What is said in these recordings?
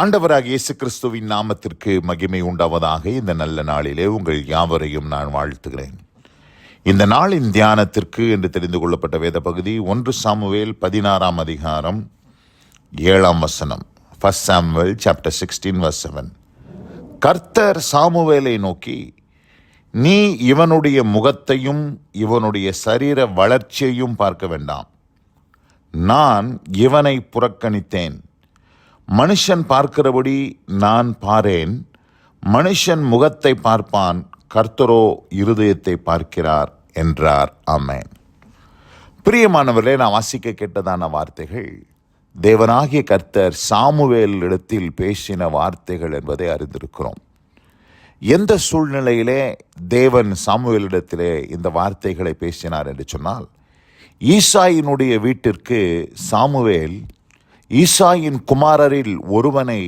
ஆண்டவராகிய இயேசு கிறிஸ்துவின் நாமத்திற்கு மகிமை உண்டாவதாக. இந்த நல்ல நாளிலே உங்கள் யாவரையும் நான் வாழ்த்துகிறேன். இந்த நாளின் தியானத்திற்கு என்று தெரிந்து கொள்ளப்பட்ட வேத பகுதி 1 சாமுவேல் 16 அதிகாரம் 7 வசனம். 1 Samuel chapter 16 verse 7. கர்த்தர் சாமுவேலை நோக்கி, நீ இவனுடைய முகத்தையும் இவனுடைய சரீர வளர்ச்சியையும் பார்க்க வேண்டாம். நான் இவனை புறக்கணித்தேன். மனுஷன் பார்க்கிறபடி நான் பாரேன். மனுஷன் முகத்தை பார்ப்பான், கர்த்தரோ இருதயத்தை பார்க்கிறார் என்றார். ஆமென். பிரியமானவர்களே, நான் வாசிக்க கேட்டதான வார்த்தைகள் தேவனாகிய கர்த்தர் சாமுவேல் இடத்தில் பேசின வார்த்தைகள் என்பதை அறிந்திருக்கிறோம். எந்த சூழ்நிலையிலே தேவன் சாமுவேலிடத்திலே இந்த வார்த்தைகளை பேசினார் என்று சொன்னால், ஈசாயினுடைய வீட்டிற்கு சாமுவேல் ஈசாயின் குமாரரில் ஒருவனை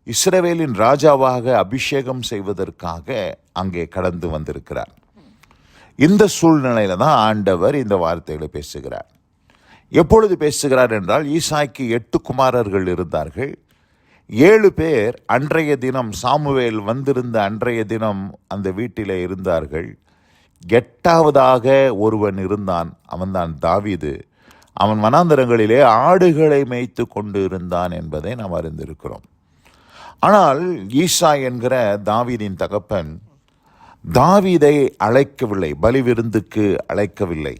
இஸ்ரவேலின் ராஜாவாக அபிஷேகம் செய்வதற்காக அங்கே கடந்து வந்திருக்கிறார். இந்த சூழ்நிலையில தான் ஆண்டவர் இந்த வார்த்தைகளை பேசுகிறார். எப்பொழுது பேசுகிறார் என்றால், ஈசாய்க்கு 8 குமாரர்கள் இருந்தார்கள். 7 பேர் அன்றைய தினம் சாமுவேல் வந்திருந்த அன்றைய தினம் அந்த வீட்டிலே இருந்தார்கள். 8ஆவதாக ஒருவன் இருந்தான், அவன்தான் தாவீது. அவன் வனாந்தரங்களிலே ஆடுகளை மேய்த்து கொண்டு இருந்தான் என்பதை நாம் அறிந்திருக்கிறோம். ஆனால் ஈசாய் என்கிற தாவீதின் தகப்பன் தாவீதை அழைக்கவில்லை, பலி விருந்துக்கு அழைக்கவில்லை.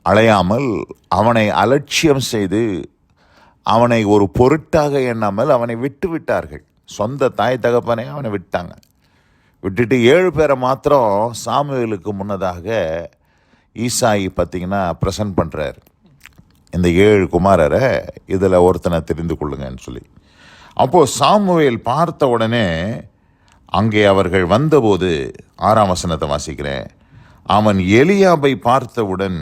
அழையாமல் அவனை அலட்சியம் செய்து அவனை ஒரு பொருட்டாக எண்ணாமல் அவனை விட்டு விட்டார்கள். சொந்த தாய் தகப்பனை அவனை விட்டாங்க. விட்டுட்டு 7 பேரை மாத்திரம் சாமுவேலுக்கு முன்னதாக ஈசாய் பார்த்தீங்கன்னா ப்ரெசன்ட் பண்ணுறார். இந்த 7 குமாரரை இதில் ஒருத்தனை தெரிந்து கொள்ளுங்கன்னு சொல்லி. அப்போது சாமுவேல் பார்த்த உடனே அங்கே அவர்கள் வந்தபோது 6ஆம் வசனத்தை வாசிக்கிறேன். அவன் எலியாபை பார்த்தவுடன்,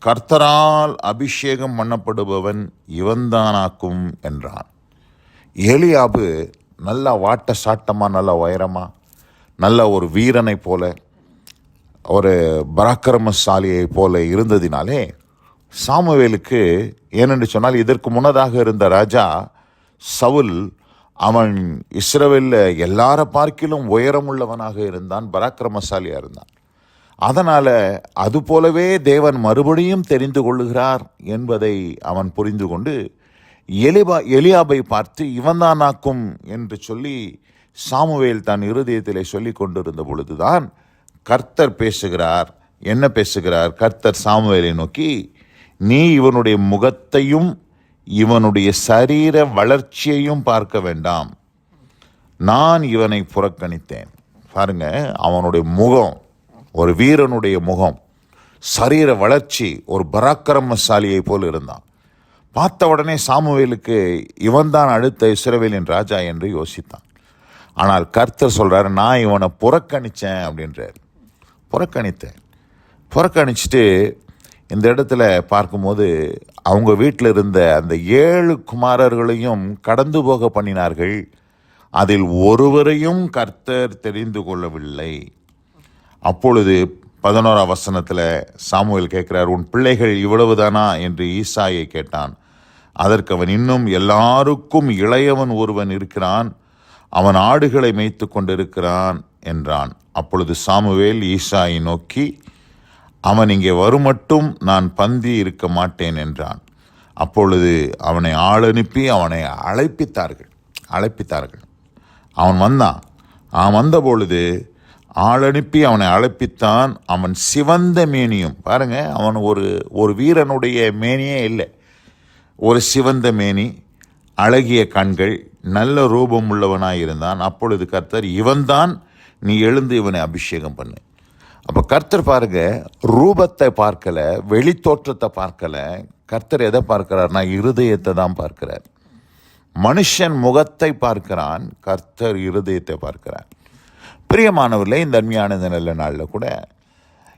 கர்த்தரால் அபிஷேகம் பண்ணப்படுபவன் இவன்தானாக்கும் என்றான். எலியாபு நல்லா வாட்ட சாட்டமாக, நல்ல உயரமாக, நல்ல ஒரு வீரனை போல, ஒரு பராக்கிரமசாலியை போல இருந்ததினாலே சாமுவேலுக்கு, ஏனென்று சொன்னால் இதற்கு முன்னதாக இருந்த ராஜா சவுல், அவன் இஸ்ரவேலில் எல்லார பார்க்கிலும் உயரமுள்ளவனாக இருந்தான், பராக்கிரமசாலியாக இருந்தான். அதனால் அது போலவே தேவன் மறுபடியும் தெரிந்து கொள்ளுகிறார் என்பதை அவன் புரிந்து கொண்டு எலியாபை பார்த்து இவன்தானாக்கும் என்று சொல்லி சாமுவேல் தன் இருதயத்திலே சொல்லி கொண்டிருந்த பொழுதுதான் கர்த்தர் பேசுகிறார். என்ன பேசுகிறார்? கர்த்தர் சாமுவேலை நோக்கி, நீ இவனுடைய முகத்தையும் இவனுடைய சரீர வளர்ச்சியையும் பார்க்க வேண்டாம். நான் இவனை புறக்கணித்தேன். பாருங்க, அவனுடைய முகம் ஒரு வீரனுடைய முகம், சரீர வளர்ச்சி ஒரு பராக்கிரமசாலியை போல் இருந்தான். பார்த்த உடனே சாமுவேலுக்கு இவன்தான் அடுத்த இஸ்ரவேலின் ராஜா என்று யோசித்தான். ஆனால் கர்த்தர் சொல்கிறார், நான் இவனை புறக்கணித்தேன் அப்படின்றார். புறக்கணிச்சுட்டு இந்த இடத்துல பார்க்கும்போது அவங்க வீட்டில் இருந்த அந்த 7 குமாரர்களையும் கடந்து போக பண்ணினார்கள். அதில் ஒருவரையும் கர்த்தர் தெரிந்து கொள்ளவில்லை. அப்பொழுது 11ஆம் வசனத்தில் சாமுவேல் கேட்கிறார், உன் பிள்ளைகள் இவ்வளவுதானா என்று ஈசாயை கேட்டான். அதற்கு அவன், இன்னும் எல்லாருக்கும் இளையவன் ஒருவன் இருக்கிறான், அவன் ஆடுகளை மேய்த்து கொண்டிருக்கிறான் என்றான். அப்பொழுது சாமுவேல் ஈசாயை நோக்கி, அவன் இங்கே வருமட்டும் நான் பந்தி இருக்க மாட்டேன் என்றான். அப்பொழுது அவனை ஆள் அனுப்பி அவனை அழைப்பித்தார்கள். அவன் வந்தான். அவன் வந்தபொழுது ஆள் அனுப்பி அவனை அழைப்பித்தான். அவன் சிவந்த மேனியும், பாருங்க, அவன் ஒரு வீரனுடைய மேனியே இல்லை, ஒரு சிவந்த மேனி, அழகிய கண்கள், நல்ல ரூபம் உள்ளவனாயிருந்தான். அப்பொழுது கர்த்தர், இவன்தான், நீ எழுந்து இவனை அபிஷேகம் பண்ணு. அப்போ கர்த்தர் பாருங்க, ரூபத்தை பார்க்கல, வெளி தோற்றத்தை பார்க்கல. கர்த்தர் எதை பார்க்கிறார்னா இருதயத்தை தான் பார்க்கிறார். மனுஷன் முகத்தை பார்க்கிறான், கர்த்தர் இருதயத்தை பார்க்கிறார். பிரியமானவர்களே, இந்த அருமையான இந்த நல்ல நாளில் கூட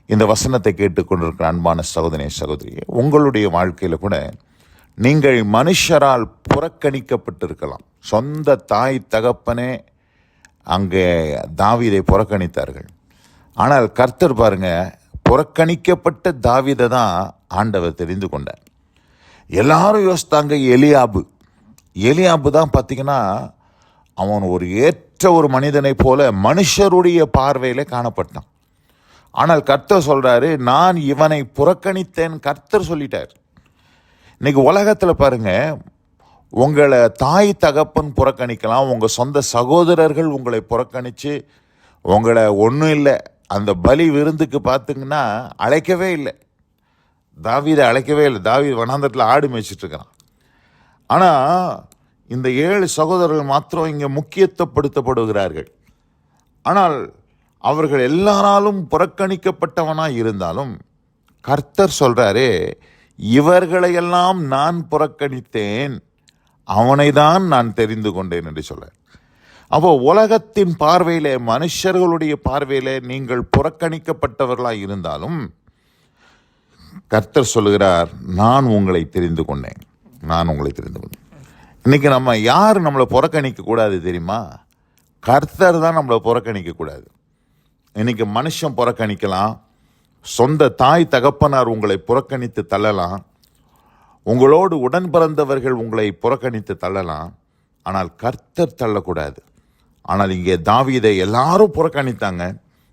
இந்த வசனத்தை கேட்டுக்கொண்டிருக்கிற அன்பான சகோதரி, உங்களுடைய வாழ்க்கையில் கூட நீங்கள் மனுஷரால் புறக்கணிக்கப்பட்டிருக்கலாம். சொந்த தாய் தகப்பனே அங்கே தாவீதை புறக்கணித்தார்கள். ஆனால் கர்த்தர் பாருங்க, புறக்கணிக்கப்பட்ட தாவீதை தான் ஆண்டவர் தெரிந்து கொண்டார். எல்லாரும் யோசித்தாங்க எலியாபு தான் பார்த்தீங்கன்னா அவன் ஒரு ஏற்ற ஒரு மனிதனைப் போல மனுஷருடைய பார்வையில காணப்பட்டான். ஆனால் கர்த்தர் சொல்றாரு, நான் இவனை புறக்கணித்தேன். கர்த்தர் சொல்லிட்டார். இன்னைக்கு உலகத்தில் பாருங்க, உங்களை தாய் தகப்பன் புறக்கணிக்கலாம், உங்கள் சொந்த சகோதரர்கள் உங்களை புறக்கணித்து உங்களை ஒன்றும் இல்லை, அந்த பலி விருந்துக்கு பார்த்திங்கன்னா அழைக்கவே இல்லை. தாவீதை அழைக்கவே இல்லை. தாவீது வனாந்தரத்தில் ஆடு மேய்ச்சிட்டு இருக்கிறான். ஆனால் இந்த 7 சகோதரர்கள் மாத்திரம் இங்கே முக்கியத்துவப்படுத்தப்படுகிறார்கள். ஆனால் அவர்கள் எல்லாராலும் புறக்கணிக்கப்பட்டவனாக இருந்தாலும் கர்த்தர் சொல்கிறாரே, இவர்களையெல்லாம் நான் புறக்கணித்தேன், அவனை தான் நான் தெரிந்து கொண்டேன் என்று சொல்றார். அப்போ உலகத்தின் பார்வையிலே, மனுஷர்களுடைய பார்வையிலே நீங்கள் புறக்கணிக்கப்பட்டவர்களாக இருந்தாலும் கர்த்தர் சொல்லுகிறார், நான் உங்களை தெரிந்து கொண்டேன், நான் உங்களை தெரிந்து கொண்டேன். இன்னைக்கு நம்ம யார் நம்மளை புறக்கணிக்க கூடாது தெரியுமா? கர்த்தர் தான் நம்மளை புறக்கணிக்க கூடாது. இன்னைக்கு மனுஷன் புறக்கணிக்கலாம், சொந்த தாய் தகப்பனார் உங்களை புறக்கணித்து தள்ளலாம், உங்களோடு உடன் பிறந்தவர்கள் உங்களை புறக்கணித்து தள்ளலாம், ஆனால் கர்த்தர் தள்ளக்கூடாது. ஆனால் இங்கே தாவீதை எல்லாரும் புறக்கணித்தாங்க,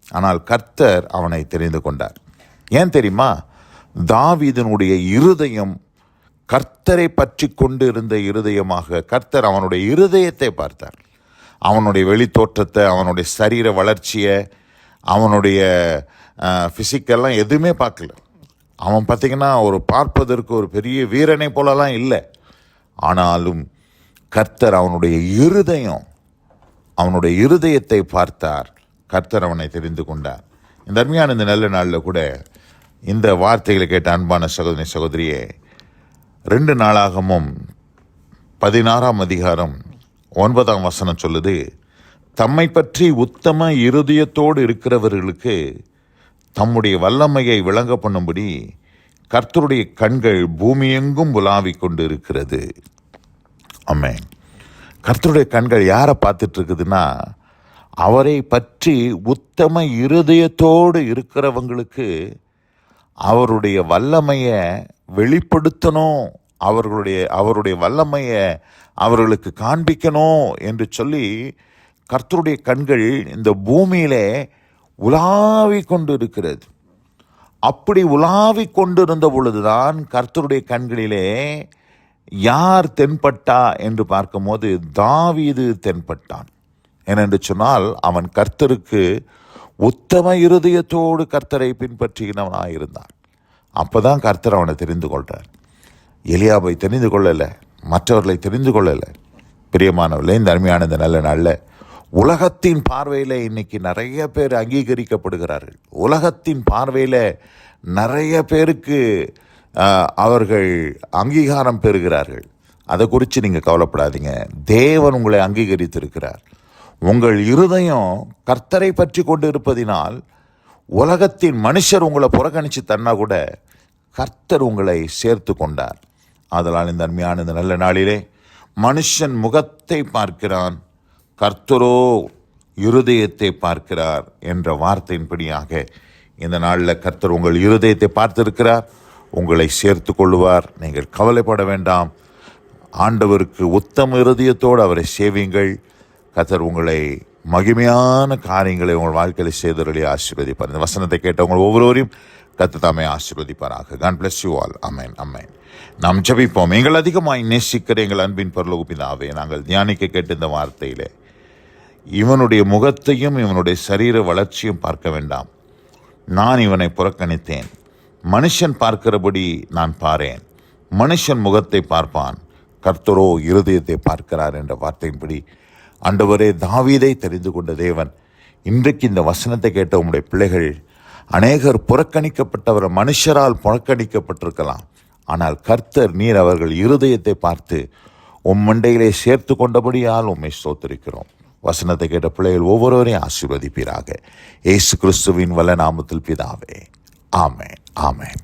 ஆனால் கர்த்தர் அவனை தெரிந்து கொண்டார். ஏன் தெரியுமா? தாவீதனுடைய இருதயம் கர்த்தரை பற்றி கொண்டு இருந்த இருதயமாக, கர்த்தர் அவனுடைய இருதயத்தை பார்த்தார். அவனுடைய வெளித்தோற்றத்தை, அவனுடைய சரீர வளர்ச்சியை, அவனுடைய ஃபிசிக்கெல்லாம் எதுவுமே பார்க்கல. அவன் பார்த்திங்கன்னா ஒரு பார்ப்பதற்கு ஒரு பெரிய வீரனை போலலாம் இல்லை. ஆனாலும் கர்த்தர் அவனுடைய இருதயத்தை பார்த்தார். கர்த்தர் அவனை தெரிந்து கொண்டார். இந்த அருமையான இந்த நல்ல நாளில் கூட இந்த வார்த்தைகளை கேட்ட அன்பான சகோதரி சகோதரியே, 2 நாளாகமும் 16ஆம் அதிகாரம் 9ஆம் வசனம் சொல்லுது, தம்மை பற்றி உத்தம இருதயத்தோடு இருக்கிறவர்களுக்கு தம்முடைய வல்லமையை விளங்க பண்ணும்படி கர்த்தருடைய கண்கள் பூமியெங்கும் உலாவிக் கொண்டு இருக்கிறது. ஆமென். கர்த்தருடைய கண்கள் யாரை பார்த்துட்டு இருக்குதுன்னா, அவரை பற்றி உத்தம இருதயத்தோடு இருக்கிறவங்களுக்கு அவருடைய வல்லமையை வெளிப்படுத்தணும், அவருடைய வல்லமையை அவர்களுக்கு காண்பிக்கணும் என்று சொல்லி கர்த்தருடைய கண்கள் இந்த பூமியிலே உலாவிக் கொண்டு இருக்கிறது. அப்படி உலாவிக் கொண்டிருந்த பொழுதுதான் கர்த்தருடைய கண்களிலே யார் தென்பட்டா என்று பார்க்கும்போது தாவீது தென்பட்டான். ஏனென்று சொன்னால் அவன் கர்த்தருக்கு உத்தம இருதயத்தோடு கர்த்தரை பின்பற்றுகிறவனாக இருந்தான். அப்போதான் கர்த்தர் அவனை தெரிந்து கொள்கிறார். எலியாவை தெரிந்து கொள்ளலை, மற்றவர்களை தெரிந்து கொள்ளலை. பிரியமானவர்களே, இந்த அருமையான இந்த நல்ல நாளில் உலகத்தின் பார்வையில் இன்னைக்கு நிறைய பேர் அங்கீகரிக்கப்படுகிறார்கள். உலகத்தின் பார்வையில் நிறைய பேருக்கு அவர்கள் அங்கீகாரம் பெறுகிறார்கள். அதை குறித்து நீங்கள் கவலைப்படாதீங்க. தேவன் உங்களை அங்கீகரித்திருக்கிறார். உங்கள் இருதயம் கர்த்தரை பற்றி கொண்டு இருப்பதினால் உலகத்தின் மனுஷர் உங்களை புறக்கணித்து தன்னா கூட கர்த்தர் உங்களை சேர்த்து கொண்டார். அதனால் இந்த அருமையான இந்த நல்ல நாளிலே மனுஷன் முகத்தை பார்க்கிறான், கர்த்தரோ இருதயத்தை பார்க்கிறார் என்ற வார்த்தையின்படியாக இந்த நாளில் கர்த்தர் உங்கள் இருதயத்தை பார்த்திருக்கிறார், உங்களை சேர்த்து கொள்ளுவார். நீங்கள் கவலைப்பட வேண்டாம். ஆண்டவருக்கு உத்தம இருதயத்தோடு அவரை சேவியுங்கள். கர்த்தர் உங்களை மகிமையான காரியங்களை உங்கள் வாழ்க்கையில் செய்தவர்களை ஆசீர்வதிப்பார். இந்த வசனத்தை கேட்டவங்க ஒவ்வொருவரையும் கர்த்தர் தாமே ஆசீர்வதிப்பாராக. God bless you all. Amen. Amen. நாம் ஜெபிப்போம். எங்கள் அதிகமாய் நேசிக்கிற எங்கள் அன்பின் பரலோக பிதாவே, நாங்கள் தியானிக்க கேட்ட இந்த வார்த்தையிலே இவனுடைய முகத்தையும் இவனுடைய சரீர வளர்ச்சியும் பார்க்க வேண்டாம், நான் இவனை புறக்கணித்தேன், மனுஷன் பார்க்கிறபடி நான் பாரேன், மனுஷன் முகத்தை பார்ப்பான், கர்த்தரோ இருதயத்தை பார்க்கிறார் என்ற வார்த்தையின்படி ஆண்டவரே, தாவீதை தெரிந்து கொண்ட தேவன், இன்றைக்கு இந்த வசனத்தை கேட்ட உம்முடைய பிள்ளைகள் அநேகர் புறக்கணிக்கப்பட்டவர், மனுஷரால் புறக்கணிக்கப்பட்டிருக்கலாம். ஆனால் கர்த்தர் நீர் அவர்கள் இருதயத்தை பார்த்து உம் மண்டையிலே சேர்த்து கொண்டபடியால் உம்மை ஸ்தோத்திரிக்கிறோம். வசனத்தை கேட்ட பிள்ளைகள் ஒவ்வொருவரையும் ஆசீர்வதிப்பீராக. இயேசு கிறிஸ்துவின் வல்ல நாமத்தில் பிதாவே. ஆமென். ஆமென்.